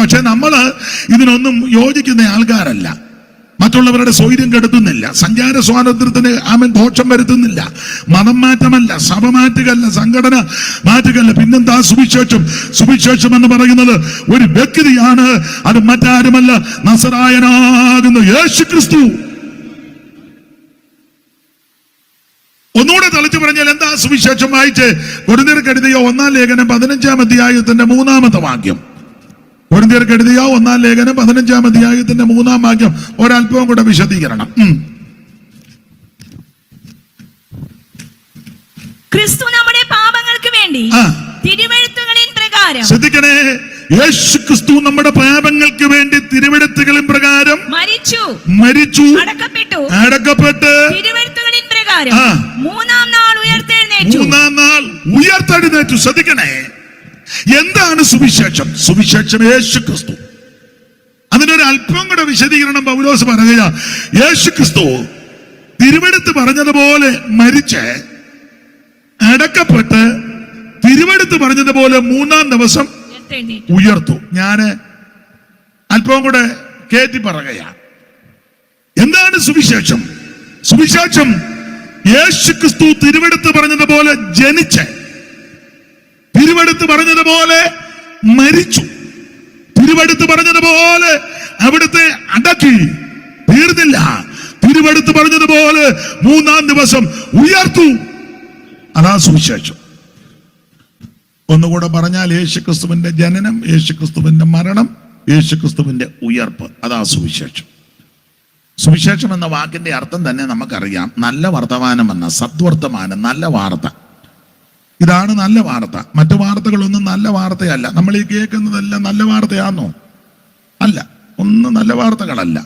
പക്ഷെ നമ്മൾ ഇതിനൊന്നും യോജിക്കുന്ന ആൾക്കാരല്ല. മറ്റുള്ളവരുടെ സ്വൈര്യം കെടുത്തുന്നില്ല, സഞ്ചാര സ്വാതന്ത്ര്യത്തിന് ദോഷം വരുത്തുന്നില്ല. മതം മാറ്റമല്ല, സഭ മാറ്റുകല്ല, സംഘടന മാറ്റുകല്ല. പിന്നെന്താ സുവിശേഷം? സുവിശേഷം എന്ന് പറയുന്നത് ഒരു വ്യക്തിയാണ്. അത് മറ്റാരുമല്ല, നസറായനാകുന്ന യേശു ക്രിസ്തു. ഒന്നുകൂടെ തെളിച്ചു പറഞ്ഞാൽ എന്താ സുവിശേഷം? വായിച്ച് കൊരിന്ത്യർക്ക് എഴുതിയ 1-ാം ലേഖനം 15-ാം അധ്യായത്തിന്റെ 3-ാമത്തെ വാക്യം. കൊരിന്ത്യർക്ക് എഴുതിയ 1-ാം ലേഖനം 15-ാം അധ്യായത്തിന്റെ 3-ാം വാക്യം ഒരല്പം കൂടെ വിശദീകരണം. ക്രിസ്തു നമ്മുടെ പാപങ്ങൾക്ക് വേണ്ടി തിരുവെഴുത്തുകളിൻ പ്രകാരം, ശ്രദ്ധിക്കണേ, യേശു ക്രിസ്തു നമ്മുടെ പാപങ്ങൾക്ക് വേണ്ടി തിരുവെഴുത്തുകളിൻ പ്രകാരം മരിച്ചു, അടക്കപ്പെട്ട് തിരുവെഴുത്തുകളിൻ പ്രകാരം 3-ാം നാൾ ഉയർത്തെഴുന്നേറ്റു. ശ്രദ്ധിക്കണേ, എന്താണ് സുവിശേഷം? സുവിശേഷം യേശു ക്രിസ്തു. അതിനൊരു അല്പം കൂടെ വിശദീകരണം പൗലോസ് പറയുക. യേശു ക്രിസ്തു തിരുവെടുത്ത് പറഞ്ഞതുപോലെ മരിച്ച് അടക്കപ്പെട്ട് തിരുവെടുത്ത് പറഞ്ഞതുപോലെ 3-ാം ദിവസം ഉയർത്തു. ഞാന് അല്പം കൂടെ കേറ്റി പറയുകയാണ്. എന്താണ് സുവിശേഷം? സുവിശേഷം യേശു ക്രിസ്തു തിരുവെടുത്ത് പറഞ്ഞതുപോലെ ജനിച്ച്, തിരുവെടുത്ത് പറഞ്ഞതുപോലെ മരിച്ചു, തിരുവെടുത്ത് പറഞ്ഞതുപോലെ അവിടുത്തെ അടക്കി, തീർന്നില്ല, തിരുവെടുത്ത് പറഞ്ഞതുപോലെ 3-ാം ദിവസം ഉയർത്തു. അതാ സുവിശേഷം. ഒന്നുകൂടെ പറഞ്ഞാൽ യേശുക്രിസ്തുവിന്റെ ജനനം, യേശുക്രിസ്തുവിന്റെ മരണം, യേശുക്രിസ്തുവിന്റെ ഉയർപ്പ്, അതാ സുവിശേഷം. സുവിശേഷം എന്ന വാക്കിന്റെ അർത്ഥം തന്നെ നമുക്കറിയാം. നല്ല വർത്തമാനം എന്ന, സദ്വർത്തമാനം, നല്ല വാർത്ത. ഇതാണ് നല്ല വാർത്ത. മറ്റു വാർത്തകളൊന്നും നല്ല വാർത്തയല്ല. നമ്മൾ ഈ കേൾക്കുന്നതെല്ലാം നല്ല വാർത്തയാണോ? അല്ല, ഒന്നും നല്ല വാർത്തകളല്ല.